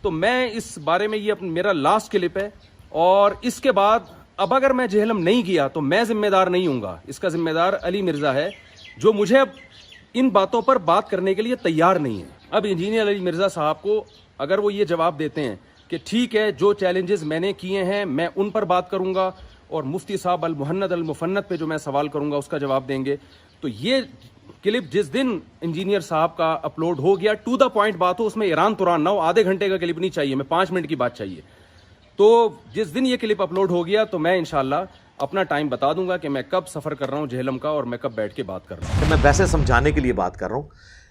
تو میں اس بارے میں یہ میرا لاسٹ کلپ ہے، اور اس کے بعد اب اگر میں جہلم نہیں گیا تو میں ذمہ دار نہیں ہوں گا، اس کا ذمہ دار علی مرزا ہے، جو مجھے اب ان باتوں پر بات کرنے کے لیے تیار نہیں ہے۔ اب انجینئر علی مرزا صاحب کو اگر وہ یہ جواب دیتے ہیں کہ ٹھیک ہے، جو چیلنجز میں نے کیے ہیں میں ان پر بات کروں گا، اور مفتی صاحب المہند المفند پہ جو میں سوال کروں گا اس کا جواب دیں گے، تو یہ کلپ جس دن انجینئر صاحب کا اپلوڈ ہو گیا، ٹو دا پوائنٹ بات ہو، اس میں ایران توران نہ ہو، آدھے گھنٹے کا کلپ نہیں چاہیے، میں 5 منٹ کی بات چاہیے، تو جس دن یہ کلپ اپلوڈ ہو گیا تو میں انشاءاللہ اپنا ٹائم بتا دوں گا کہ میں کب سفر کر رہا ہوں جہلم کا، اور میں کب بیٹھ کے بات کر رہا ہوں۔ میں ویسے سمجھانے کے لیے بات کر رہا ہوں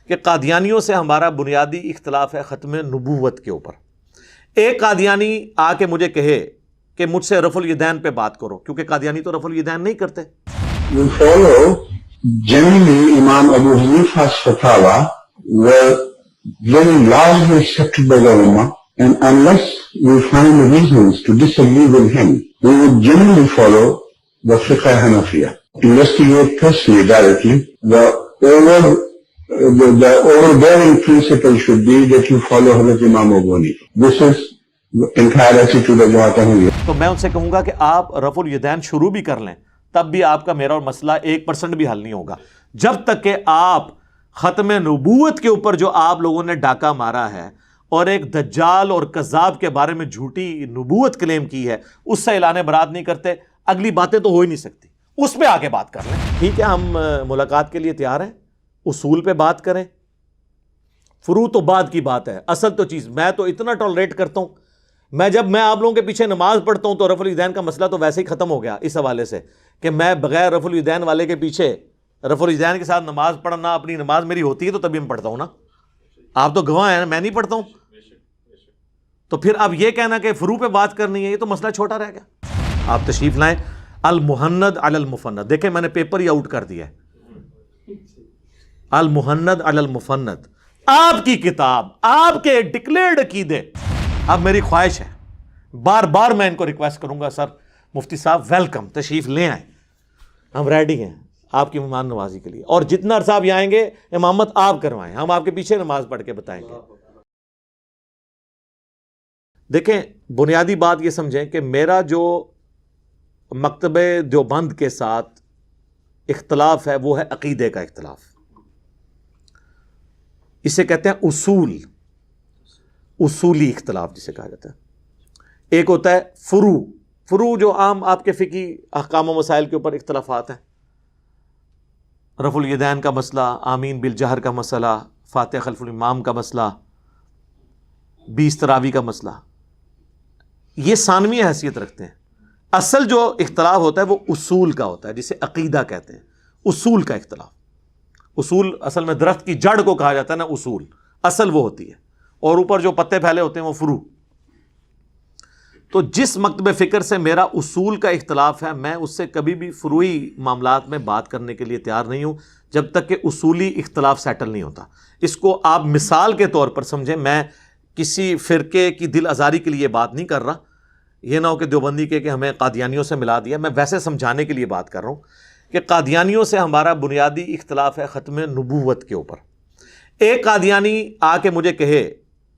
کہ قادیانیوں سے ہمارا بنیادی اختلاف ہے ختم نبوت کے اوپر۔ ایک قادیانی آ کے مجھے کہے کہ مجھ سے رفع الیدین پہ بات کرو، کیونکہ قادیانی تو رفع الیدین نہیں کرتے۔ You follow generally Imam Abu Hanifa's fatwa were very largely accepted by the Ummah, and unless we find reasons to disagree with him, we would generally follow the Fiqh Hanafiya. Investigate personally, directly. The overbearing principle should be that you follow Hazrat Imam Abu Hanifa. This is the entire attitude of Jamaat Ahmadiyya. تو میں ان سے کہوں گا کہ آپ رفع الیدین شروع بھی کر لیں، تب بھی آپ کا میرا اور مسئلہ 1% بھی حل نہیں ہوگا، جب تک کہ آپ ختم نبوت کے اوپر جو آپ لوگوں نے ڈاکہ مارا ہے اور ایک دجال اور کذاب کے بارے میں جھوٹی نبوت کلیم کی ہے، اس سے اعلان برات نہیں کرتے، اگلی باتیں تو ہو ہی نہیں سکتی، اس پہ آ کے بات کر لیں۔ ٹھیک ہے، ہم ملاقات کے لیے تیار ہیں، اصول پہ بات کریں، فروع تو بعد کی بات ہے، اصل تو چیز میں تو اتنا ٹالریٹ کرتا ہوں، جب میں آپ لوگوں کے پیچھے نماز پڑھتا ہوں تو رفع الیدین کا مسئلہ تو ویسے ہی ختم ہو گیا، اس حوالے سے کہ میں بغیر رفع الیدین والے کے پیچھے رفع الیدین کے ساتھ نماز پڑھنا، اپنی نماز میری ہوتی ہے تو تبھی میں پڑھتا ہوں نا، آپ تو گواہ ہیں، میں نہیں پڑھتا ہوں، تو پھر اب یہ کہنا کہ فروع پہ بات کرنی ہے، یہ تو مسئلہ چھوٹا رہ گیا۔ آپ تشریف لائیں، المہند علی المفند، دیکھیں میں نے پیپر ہی آؤٹ کر دیا ہے، المہند علی المفند، آپ کی کتاب، آپ کے ڈکلیئرڈ عقیدے۔ اب میری خواہش ہے، بار بار میں ان کو ریکویسٹ کروں گا، سر مفتی صاحب ویلکم، تشریف لے آئیں، ہم ریڈی ہیں آپ کی مہمان نوازی کے لیے، اور جتنا عرصہ آپ آئیں گے امامت آپ کروائیں، ہم آپ کے پیچھے نماز پڑھ کے بتائیں گے۔ دیکھیں، بنیادی بات یہ سمجھیں کہ میرا جو مکتب دیوبند کے ساتھ اختلاف ہے وہ ہے عقیدے کا اختلاف، اسے کہتے ہیں اصولی اختلاف جسے کہا جاتا ہے۔ ایک ہوتا ہے فروع جو عام آپ کے فقہی احکام و مسائل کے اوپر اختلافات ہیں، رفع الیدین کا مسئلہ، آمین بالجہر کا مسئلہ، فاتحہ خلف الامام کا مسئلہ، 20 تراویح کا مسئلہ، یہ ثانوی حیثیت رکھتے ہیں۔ اصل جو اختلاف ہوتا ہے وہ اصول کا ہوتا ہے، جسے عقیدہ کہتے ہیں، اصول کا اختلاف۔ اصول اصل میں درخت کی جڑ کو کہا جاتا ہے نا، اصول اصل وہ ہوتی ہے، اور اوپر جو پتے پھیلے ہوتے ہیں وہ فروع۔ تو جس مکتب فکر سے میرا اصول کا اختلاف ہے، میں اس سے کبھی بھی فروعی معاملات میں بات کرنے کے لیے تیار نہیں ہوں جب تک کہ اصولی اختلاف سیٹل نہیں ہوتا۔ اس کو آپ مثال کے طور پر سمجھیں، میں کسی فرقے کی دل آزاری کے لیے بات نہیں کر رہا، یہ نہ ہو کہ دیوبندی کہ ہمیں قادیانیوں سے ملا دیا، میں ویسے سمجھانے کے لیے بات کر رہا ہوں کہ قادیانیوں سے ہمارا بنیادی اختلاف ہے ختم نبوت کے اوپر۔ ایک قادیانی آ کے مجھے کہے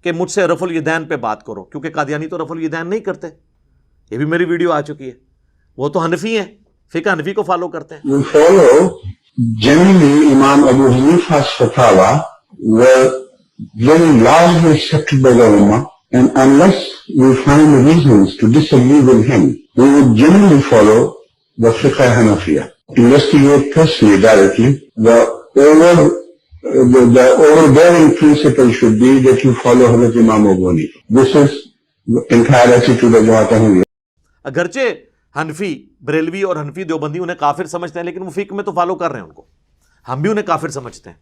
کہ مجھ سے رفع الیدین پہ بات کرو، کیونکہ قادیانی تو رفع الیدین نہیں کرتے، یہ بھی میری ویڈیو آ چکی ہے، وہ تو حنفی ہیں، فقہ حنفی کو فالو کرتے ہیں۔ You follow generally Imam Abu Hanifa's fatwa were very largely accepted by the Ummah, and unless we find reasons to disagree with him, we would generally follow the Fiqh Hanafiya. Investigate personally, directly. The overbearing principle should be that you follow Hazrat Imam Abu Hanifa. This is the entire attitude of Jamaat Ahmadiyya. اگرچہ حنفی بریلوی اور حنفی دیوبندی انہیں کافر سمجھتے ہیں، لیکن وہ فقہ میں تو فالو کر رہے ہیں ان کو، ہم بھی انہیں کافر سمجھتے ہیں،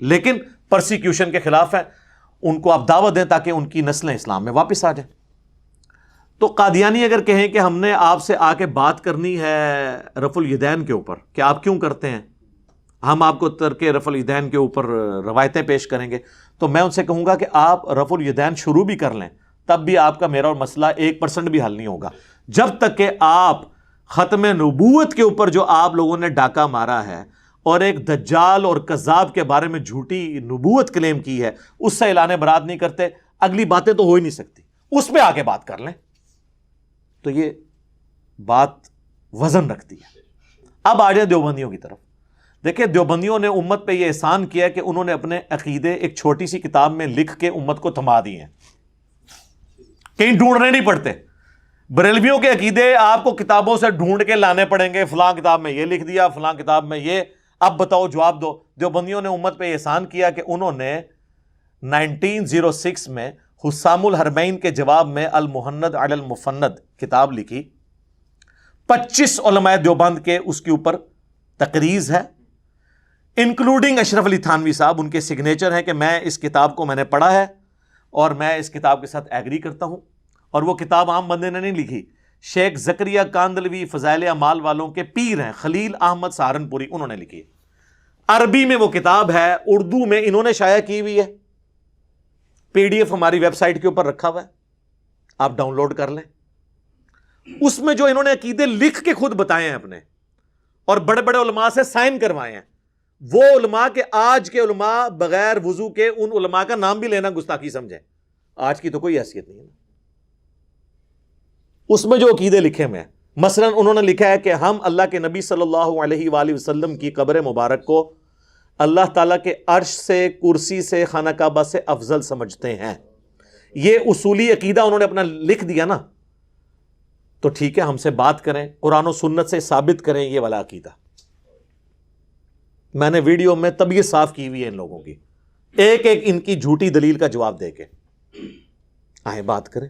لیکن پرسیکیوشن کے خلاف ہے، ان کو آپ دعوت دیں تاکہ ان کی نسلیں اسلام میں واپس آ جائیں۔ تو قادیانی اگر کہیں کہ ہم نے آپ سے آ کے بات کرنی ہے رفع الیدین کے اوپر کہ آپ کیوں کرتے ہیں، ہم آپ کو ترک رفع الیدین کے اوپر روایتیں پیش کریں گے، تو میں ان سے کہوں گا کہ آپ رفع الیدین شروع بھی کر لیں، تب بھی آپ کا میرا اور مسئلہ 1% بھی حل نہیں ہوگا، جب تک کہ آپ ختم نبوت کے اوپر جو آپ لوگوں نے ڈاکہ مارا ہے اور ایک دجال اور کذاب کے بارے میں جھوٹی نبوت کلیم کی ہے، اس سے اعلان برات نہیں کرتے، اگلی باتیں تو ہو ہی نہیں سکتی، اس پہ آ کے بات کر لیں، تو یہ بات وزن رکھتی ہے۔ اب آ جائیں دیوبندیوں کی طرف۔ دیکھیں دیوبندیوں نے امت پہ یہ احسان کیا کہ انہوں نے اپنے عقیدے ایک چھوٹی سی کتاب میں لکھ کے امت کو تھما دیے ہیں، کہیں ڈھونڈنے نہیں پڑتے۔ بریلویوں کے عقیدے آپ کو کتابوں سے ڈھونڈ کے لانے پڑیں گے، فلاں کتاب میں یہ لکھ دیا، فلاں کتاب میں یہ، اب بتاؤ جواب دو۔ دیوبندیوں نے امت پہ احسان کیا کہ انہوں نے 1906 میں حسام الحرمین کے جواب میں المحند علی المفند کتاب لکھی، 25 علماء دیوبند کے اس کے اوپر تقریز ہے، انکلوڈنگ اشرف علی تھانوی صاحب، ان کے سگنیچر ہیں کہ میں اس کتاب کو میں نے پڑھا ہے اور میں اس کتاب کے ساتھ ایگری کرتا ہوں۔ اور وہ کتاب عام بندے نے نہیں لکھی، شیخ زکریا کاندلوی فضائل اعمال والوں کے پیر ہیں خلیل احمد سہارنپوری، انہوں نے لکھی۔ عربی میں وہ کتاب ہے، اردو میں انہوں نے شائع کی ہوئی ہے، پی ڈی ایف ہماری ویب سائٹ کے اوپر رکھا ہوا ہے، آپ ڈاؤن لوڈ کر لیں۔ اس میں جو انہوں نے عقیدے لکھ کے خود بتائے ہیں اپنے، اور بڑے بڑے علماء سے سائن کروائے ہیں، وہ علماء کے آج کے علماء بغیر وضو کے ان علماء کا نام بھی لینا گستاخی سمجھیں، آج کی تو کوئی حیثیت نہیں ہے۔ اس میں جو عقیدے لکھے ہوئے ہیں، مثلا انہوں نے لکھا ہے کہ ہم اللہ کے نبی صلی اللہ علیہ وآلہ وسلم کی قبر مبارک کو اللہ تعالیٰ کے عرش سے، کرسی سے، خانہ کعبہ سے افضل سمجھتے ہیں۔ یہ اصولی عقیدہ انہوں نے اپنا لکھ دیا نا، تو ٹھیک ہے، ہم سے بات کریں، قرآن و سنت سے ثابت کریں یہ والا عقیدہ۔ میں نے ویڈیو میں طبیعت صاف کی ہوئی ہے ان لوگوں کی، ایک ایک ان کی جھوٹی دلیل کا جواب دے کے آئیں بات کریں۔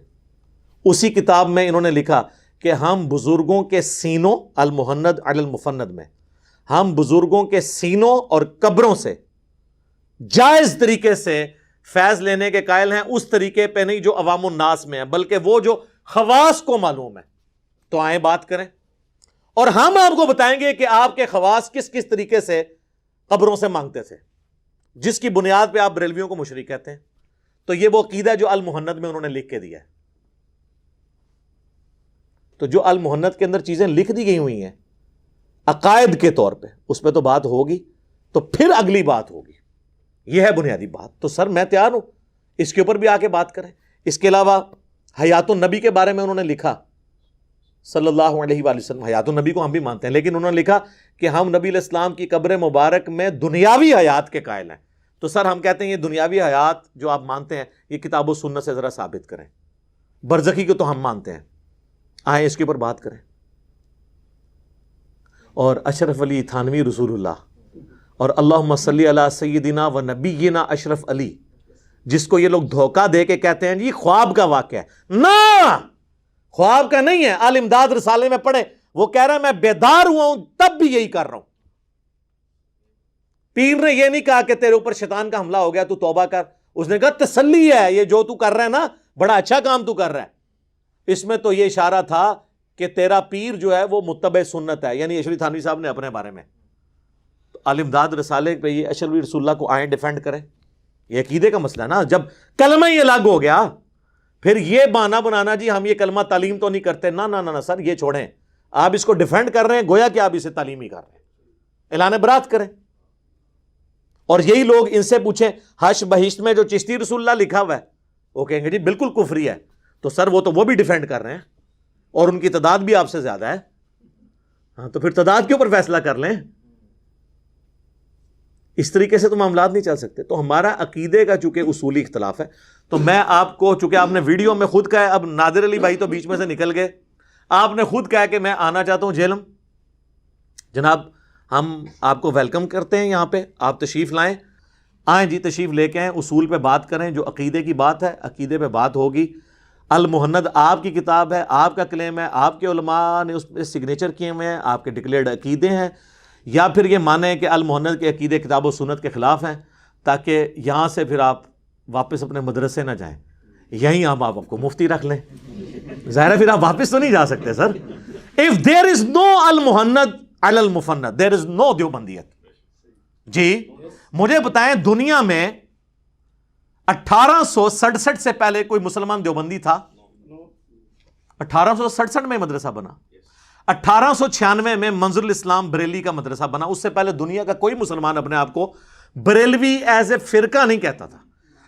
اسی کتاب میں انہوں نے لکھا کہ ہم بزرگوں کے سینوں، المحند علی المفند میں، ہم بزرگوں کے سینوں اور قبروں سے جائز طریقے سے فیض لینے کے قائل ہیں، اس طریقے پہ نہیں جو عوام الناس میں ہے، بلکہ وہ جو خواص کو معلوم ہے۔ تو آئیں بات کریں، اور ہم آپ کو بتائیں گے کہ آپ کے خواص کس کس طریقے سے قبروں سے مانگتے تھے، جس کی بنیاد پہ آپ بریلویوں کو مشرک کہتے ہیں۔ تو یہ وہ عقیدہ جو المحند میں انہوں نے لکھ کے دیا ہے۔ تو جو المحند کے اندر چیزیں لکھ دی گئی ہوئی ہیں عقائد کے طور پہ، اس پہ تو بات ہوگی، تو پھر اگلی بات ہوگی، یہ ہے بنیادی بات۔ تو سر میں تیار ہوں، اس کے اوپر بھی آ کے بات کریں۔ اس کے علاوہ حیات النبی کے بارے میں انہوں نے لکھا، صلی اللہ علیہ وآلہ وسلم، حیات النبی کو ہم بھی مانتے ہیں، لیکن انہوں نے لکھا کہ ہم نبی علیہ السلام کی قبر مبارک میں دنیاوی حیات کے قائل ہیں۔ تو سر ہم کہتے ہیں یہ دنیاوی حیات جو آپ مانتے ہیں، یہ کتاب و سنت سے ذرا ثابت کریں۔ برزخی کو تو ہم مانتے ہیں، آئیں اس کے اوپر بات کریں۔ اور اشرف علی تھانوی رسول اللہ، اور اللہم صلی علی سیدنا و نبینا اشرف علی، جس کو یہ لوگ دھوکہ دے کے کہتے ہیں جی خواب کا واقعہ ہے، نہ خواب کا نہیں ہے۔ آل امداد رسالے میں پڑھیں، وہ کہہ رہا ہے میں بیدار ہوا ہوں تب بھی یہی کر رہا ہوں۔ پیر نے یہ نہیں کہا کہ تیرے اوپر شیطان کا حملہ ہو گیا تو توبہ کر، اس نے کہا تسلی ہے، یہ جو تو کر رہا ہے نا بڑا اچھا کام تو کر رہا ہے۔ اس میں تو یہ اشارہ تھا کہ تیرا پیر جو ہے وہ متبع سنت ہے، یعنی اشرف تھانوی صاحب نے اپنے بارے میں آل امداد رسالے پہ یہ اشرف رسول اللہ کو آئیں ڈیفینڈ کریں۔ یہ عقیدے کا مسئلہ ہے نا، جب کلمہ ہی الگ ہو گیا پھر یہ بہانہ بنانا جی ہم یہ کلمہ تعلیم تو نہیں کرتے، نہ نہ نہ سر، یہ چھوڑیں، آپ اس کو ڈیفینڈ کر رہے ہیں گویا کہ آپ اسے تعلیم ہی کر رہے ہیں۔ اعلان برات کریں، اور یہی لوگ ان سے پوچھیں حش بہشت میں جو چشتی رسول اللہ لکھا ہوا ہے، وہ کہیں گے جی بالکل کفری ہے۔ تو سر وہ بھی ڈیفینڈ کر رہے ہیں، اور ان کی تعداد بھی آپ سے زیادہ ہے، ہاں تو پھر تعداد کے اوپر فیصلہ کر لیں۔ اس طریقے سے تو معاملات نہیں چل سکتے۔ تو ہمارا عقیدے کا چونکہ اصولی اختلاف ہے، تو میں آپ کو، چونکہ آپ نے ویڈیو میں خود کہا ہے، اب نادر علی بھائی تو بیچ میں سے نکل گئے، آپ نے خود کہا کہ میں آنا چاہتا ہوں جہلم، جناب ہم آپ کو ویلکم کرتے ہیں یہاں پہ، آپ تشریف لائیں، آئیں جی تشریف لے کے آئیں، اصول پہ بات کریں، جو عقیدے کی بات ہے عقیدے پہ بات ہوگی۔ المحند آپ کی کتاب ہے، آپ کا کلیم ہے، آپ کے علماء نے اس پہ سگنیچر کیے ہوئے ہیں، آپ کے ڈکلیئرڈ عقیدے ہیں، یا پھر یہ مانیں کہ المحند کے عقیدے کتاب و سنت کے خلاف ہیں، تاکہ یہاں سے پھر آپ واپس اپنے مدرسے نہ جائیں، یہیں آپ کو مفتی رکھ لیں۔ ظاہر ہے پھر آپ واپس تو نہیں جا سکتے سر۔ اف دیر از نو المحند علی المفند دیر از نو دیوبندیت۔ جی مجھے بتائیں دنیا میں 1867 سے پہلے کوئی مسلمان دیوبندی تھا؟ 1867 میں مدرسہ بنا، 1896 میں منظر الاسلام بریلی کا مدرسہ بنا۔ اس سے پہلے دنیا کا کوئی مسلمان اپنے آپ کو بریلوی ایز اے فرقہ نہیں کہتا تھا۔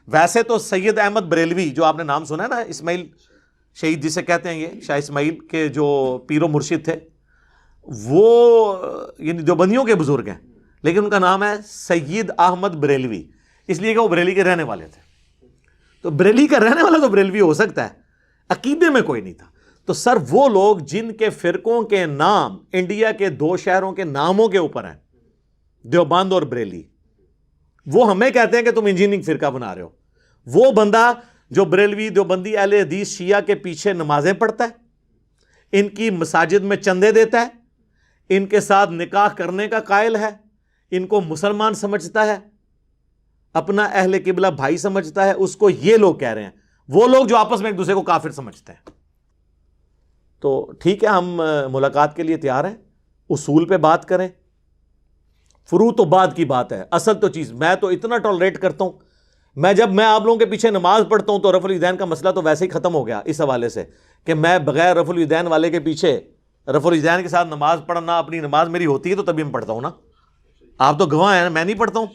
ویسے تو سید احمد بریلوی جو آپ نے نام سنا ہے نا، اسماعیل شہید جسے کہتے ہیں، یہ شاہ اسماعیل کے جو پیر و مرشد تھے، وہ یعنی دیوبندیوں کے بزرگ ہیں، لیکن ان کا نام ہے سید احمد بریلوی، اس لیے کہ وہ بریلی کے رہنے والے تھے. تو بریلی کا رہنے والا تو بریلوی ہو سکتا ہے، عقیدے میں کوئی نہیں تھا. تو سر وہ لوگ جن کے فرقوں کے نام انڈیا کے 2 شہروں کے ناموں کے اوپر ہیں، دیوبند اور بریلی، وہ ہمیں کہتے ہیں کہ تم انجینئرنگ فرقہ بنا رہے ہو. وہ بندہ جو بریلوی دیوبندی اہل حدیث شیعہ کے پیچھے نمازیں پڑھتا ہے، ان کی مساجد میں چندے دیتا ہے، ان کے ساتھ نکاح کرنے کا قائل ہے، ان کو مسلمان سمجھتا ہے، اپنا اہل قبلہ بھائی سمجھتا ہے، اس کو یہ لوگ کہہ رہے ہیں. وہ لوگ جو آپس میں ایک دوسرے کو کافر سمجھتے ہیں. تو ٹھیک ہے، ہم ملاقات کے لیے تیار ہیں، اصول پہ بات کریں. فروع تو بعد کی بات ہے، اصل تو چیز میں تو اتنا ٹالریٹ کرتا ہوں. جب میں آپ لوگوں کے پیچھے نماز پڑھتا ہوں تو رفع الیدین کا مسئلہ تو ویسے ہی ختم ہو گیا اس حوالے سے کہ میں بغیر رفع الیدین والے کے پیچھے رفع الیدین کے ساتھ نماز پڑھنا، اپنی نماز میری ہوتی ہے تو تبھی میں پڑھتا ہوں نا. آپ تو گواہ ہیں، میں نہیں پڑھتا ہوں.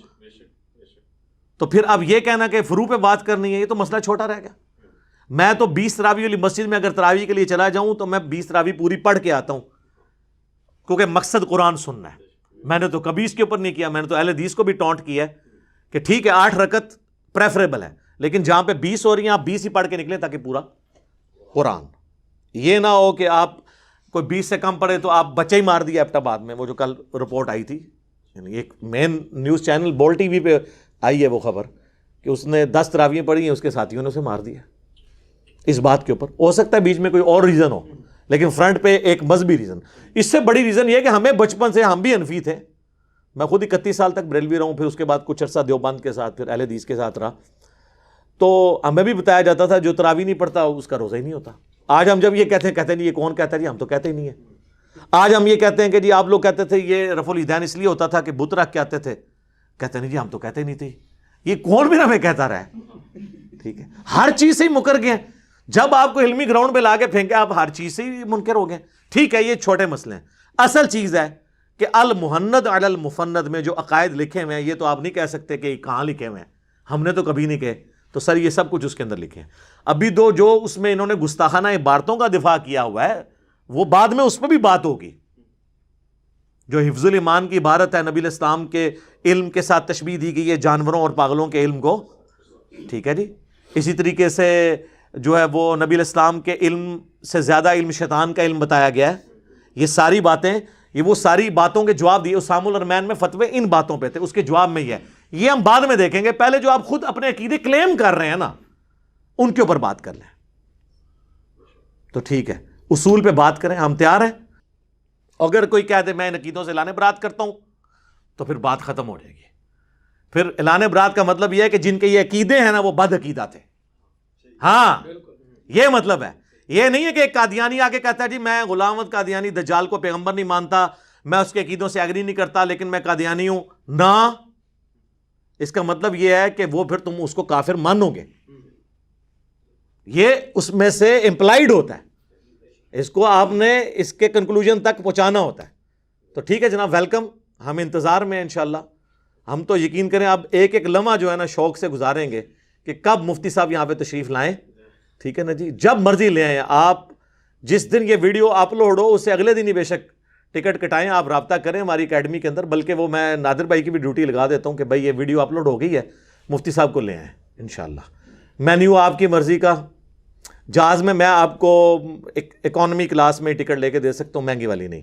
تو پھر اب یہ کہنا کہ فروع پہ بات کرنی ہے، یہ تو مسئلہ چھوٹا رہ گیا. میں تو 20 تراویح والی مسجد میں اگر تراویح کے لیے چلا جاؤں تو میں 20 تراویح پوری پڑھ کے آتا ہوں، کیونکہ مقصد قرآن سننا ہے. میں نے تو کبھی اس کے اوپر نہیں کیا. میں نے تو اہل حدیث کو بھی ٹونٹ کیا ہے کہ ٹھیک ہے 8 رکعت پریفریبل ہے، لیکن جہاں پہ 20 ہو رہی ہیں آپ 20 ہی پڑھ کے نکلیں تاکہ پورا قرآن. یہ نہ ہو کہ آپ کوئی 20 سے کم پڑھے تو آپ بچہ ہی مار دیا ایبٹ آباد میں، وہ جو کل رپورٹ آئی تھی، یعنی ایک مین نیوز چینل بول ٹی وی پہ آئی ہے وہ خبر کہ اس نے 10 تراویح پڑھی ہیں، اس کے ساتھیوں نے اسے مار دیا اس بات کے اوپر. ہو سکتا ہے بیچ میں کوئی اور ریزن ہو، لیکن فرنٹ پہ ایک مذہبی ریزن. اس سے بڑی ریزن یہ کہ ہمیں بچپن سے ہم بھی حنفی تھے. میں خود 31 سال تک بریلوی رہا ہوں، پھر اس کے بعد کچھ عرصہ دیوبند کے ساتھ، پھر اہل حدیث کے ساتھ رہا. تو ہمیں بھی بتایا جاتا تھا جو تراویح نہیں پڑھتا اس کا روزہ ہی نہیں ہوتا. آج ہم جب یہ کہتے ہیں نہیں، یہ کون کہتا ہے جی؟ ہم تو کہتے ہی نہیں ہیں. آج ہم یہ کہتے ہیں کہ جی آپ لوگ کہتے تھے یہ رفع الیدین اس لیے ہوتا تھا کہ بت رکھ کے آتے تھے، کہتے نہیں جی ہم تو کہتے ہی نہیں تھے. یہ کون بھی ہمیں کہتا رہا ہے؟ ٹھیک ہے، ہر چیز سے ہی مکر گئے. جب آپ کو علمی گراؤنڈ پہ لا کے پھینکے آپ ہر چیز سے ہی منکر ہو گئے. ٹھیک ہے، یہ چھوٹے مسئلے ہیں. اصل چیز ہے کہ المحند علی المفند میں جو عقائد لکھے ہوئے ہیں، یہ تو آپ نہیں کہہ سکتے کہ کہاں لکھے ہوئے ہیں، ہم نے تو کبھی نہیں کہے. تو سر یہ سب کچھ اس کے اندر لکھے ہیں. ابھی جو اس میں انہوں نے گستاخانہ عبارتوں کا دفاع کیا ہوا ہے، وہ بعد میں اس پہ بھی بات ہوگی. جو حفظ الایمان کی عبارت ہے، نبی الاسلام کے علم کے ساتھ تشبیہ دی گئی ہے جانوروں اور پاگلوں کے علم کو. ٹھیک ہے جی. اسی طریقے سے جو ہے وہ نبی الاسلام کے علم سے زیادہ علم شیطان کا علم بتایا گیا ہے. یہ ساری باتیں، یہ وہ ساری باتوں کے جواب دیے. اسامہ الرحمن میں فتوے ان باتوں پہ تھے، اس کے جواب میں یہ ہم بعد میں دیکھیں گے. پہلے جو آپ خود اپنے عقیدے کلیم کر رہے ہیں نا، ان کے اوپر بات کر لیں. تو ٹھیک ہے، اصول پہ بات کریں، ہم تیار ہیں. اگر کوئی کہہ دے میں ان عقیدوں سے اعلان برات کرتا ہوں تو پھر بات ختم ہو جائے گی. پھر اعلان برات کا مطلب یہ ہے کہ جن کے یہ عقیدے ہیں نا وہ بد عقیدہ تھے. ہاں یہ مطلب ہے. یہ نہیں ہے کہ ایک قادیانی آ کے کہتا ہے جی میں غلام احمد قادیانی دجال کو پیغمبر نہیں مانتا، میں اس کے عقیدوں سے ایگری نہیں کرتا، لیکن میں قادیانی ہوں. نہ، اس کا مطلب یہ ہے کہ وہ پھر تم اس کو کافر مانو گے. یہ اس میں سے امپلائیڈ ہوتا ہے. اس کو آپ نے اس کے کنکلوژن تک پہنچانا ہوتا ہے. تو ٹھیک ہے جناب، ویلکم. ہم انتظار میں ہیں انشاءاللہ. ہم تو یقین کریں اب ایک ایک لمحہ جو ہے نا شوق سے گزاریں گے کہ کب مفتی صاحب یہاں پہ تشریف لائیں. ٹھیک ہے نا جی، جب مرضی لے آئیں. آپ جس دن یہ ویڈیو اپلوڈ ہو اس سے اگلے دن ہی بے شک ٹکٹ کٹائیں، آپ رابطہ کریں ہماری اکیڈمی کے اندر. بلکہ وہ میں نادر بھائی کی بھی ڈیوٹی لگا دیتا ہوں کہ بھائی یہ ویڈیو اپلوڈ ہو گئی ہے، مفتی صاحب کو لے آئیں انشاءاللہ. مینیو آپ کی مرضی کا. جہاز میں آپ کو اکانومی کلاس میں ٹکٹ لے کے دے سکتا ہوں، مہنگی والی نہیں.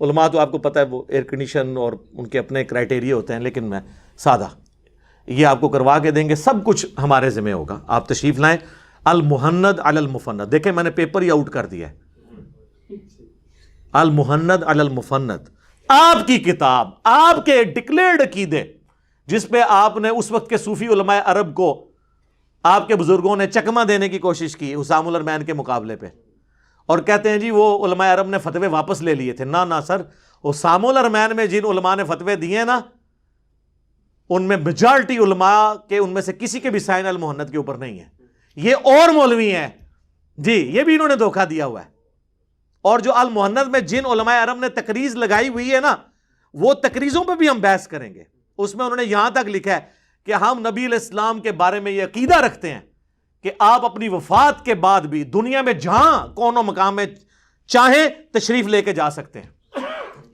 علماء تو آپ کو پتہ ہے وہ ایئر کنڈیشن اور ان کے اپنے کرائٹیریا ہوتے ہیں، لیکن میں سادہ یہ آپ کو کروا کے دیں گے. سب کچھ ہمارے ذمہ ہوگا. آپ تشریف لائیں. المحند علی المفند، دیکھیں میں نے پیپر ہی آؤٹ کر دیا ہے. المحند علی المفند آپ کی کتاب، آپ کے ڈکلیئرڈ عقیدے جس پہ آپ نے اس وقت کے صوفی علماء عرب کو آپ کے بزرگوں نے چکمہ دینے کی کوشش کی اسامہ الرحمن کے مقابلے پہ، اور کہتے ہیں جی وہ علماء عرب نے فتوے واپس لے لیے تھے. نہ سر، اسامہ الرحمن میں جن علماء نے فتوے دیے نا ان میں میجارٹی علماء کے ان میں سے کسی کے بھی سائن المحند کے اوپر نہیں ہے. یہ اور مولوی ہیں جی، یہ بھی انہوں نے دھوکہ دیا ہوا ہے. اور جو المحند میں جن علماء عرب نے تقریض لگائی ہوئی ہے نا، وہ تقریضوں پہ بھی ہم بحث کریں گے. اس میں انہوں نے یہاں تک لکھا ہے کہ ہم نبی علیہ السلام کے بارے میں یہ عقیدہ رکھتے ہیں کہ آپ اپنی وفات کے بعد بھی دنیا میں جہاں کون و مقام میں چاہیں تشریف لے کے جا سکتے ہیں.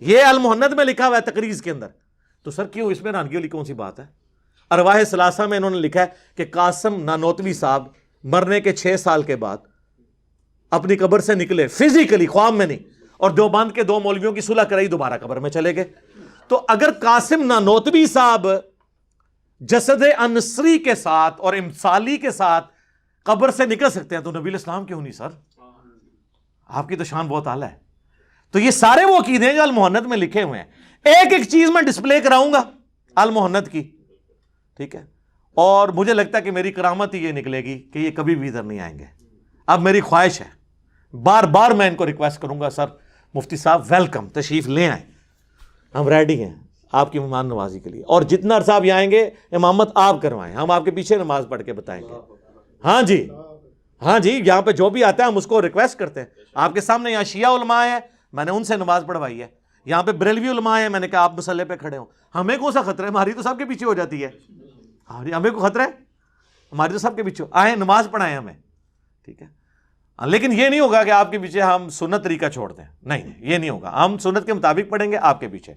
یہ المحند میں لکھا ہوا ہے تقریز کے اندر. تو سر کیوں اس میں حیرانگی والی کون سی بات ہے؟ ارواح ثلاثہ میں انہوں نے لکھا ہے کہ قاسم نانوتوی صاحب مرنے کے 6 سال کے بعد اپنی قبر سے نکلے فزیکلی، خواب میں نہیں، اور دیوبند کے 2 مولویوں کی صلح کرائی، دوبارہ قبر میں چلے گئے. تو اگر قاسم نانوتوی صاحب جسد انصری کے ساتھ اور امثالی کے ساتھ قبر سے نکل سکتے ہیں تو نبی الاسلام کیوں نہیں سر؟ آپ کی تو شان بہت اعلیٰ ہے. تو یہ سارے وہ عقیدے ہیں جو المحند میں لکھے ہوئے ہیں. ایک ایک چیز میں ڈسپلے کراؤں گا المحند کی، ٹھیک ہے؟ اور مجھے لگتا ہے کہ میری کرامت ہی یہ نکلے گی کہ یہ کبھی بھی ادھر نہیں آئیں گے. اب میری خواہش ہے، بار بار میں ان کو ریکویسٹ کروں گا، سر مفتی صاحب ویلکم، تشریف لے آئیں، ہم ریڈی ہیں آپ کی مہمان نوازی کے لیے. اور جتنا عرصہ آپ آئیں گے امامت آپ کروائیں، ہم آپ کے پیچھے نماز پڑھ کے بتائیں گے. ہاں جی، ہاں جی، یہاں پہ جو بھی آتا ہے ہم اس کو ریکویسٹ کرتے ہیں. آپ کے سامنے یہاں شیعہ علماء ہیں، میں نے ان سے نماز پڑھوائی ہے. یہاں پہ بریلوی علماء ہیں، میں نے کہا آپ مسلح پہ کھڑے ہوں. ہمیں کون سا خطرہ ہے؟ ہماری تو سب کے پیچھے ہو جاتی ہے. ہمیں کو خطرہ ہے؟ ہماری تو سب کے پیچھے آئیں، نماز پڑھائیں ہمیں، ٹھیک ہے؟ لیکن یہ نہیں ہوگا کہ آپ کے پیچھے ہم سنت طریقہ چھوڑ دیں. نہیں، یہ نہیں ہوگا. ہم سنت کے مطابق پڑھیں گے آپ کے پیچھے.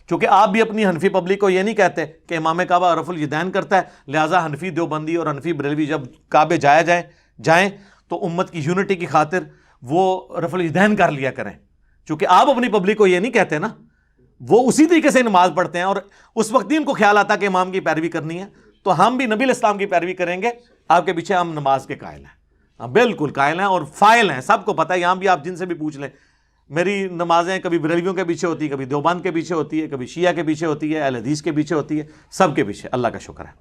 چونکہ آپ بھی اپنی حنفی پبلک کو یہ نہیں کہتے کہ امام کعبہ رفع الیدین کرتا ہے، لہٰذا حنفی دیوبندی اور حنفی بریلوی جب کعبے جائیں تو امت کی یونٹی کی خاطر وہ رفع الیدین کر لیا کریں. چونکہ آپ اپنی پبلک کو یہ نہیں کہتے نا، وہ اسی طریقے سے نماز پڑھتے ہیں اور اس وقت ہی ان کو خیال آتا کہ امام کی پیروی کرنی ہے. تو ہم بھی نبی الاسلام کی پیروی کریں گے آپ کے پیچھے. ہم نماز کے قائل ہیں، ہم بالکل قائل ہیں اور فائل ہیں، سب کو پتہ ہے. یہاں بھی آپ جن سے بھی پوچھ لیں، میری نمازیں کبھی بریلویوں کے پیچھے ہوتی ہے، کبھی دیوبند کے پیچھے ہوتی ہے، کبھی شیعہ کے پیچھے ہوتی ہے، اہل حدیث کے پیچھے ہوتی ہے، سب کے پیچھے. اللہ کا شکر ہے.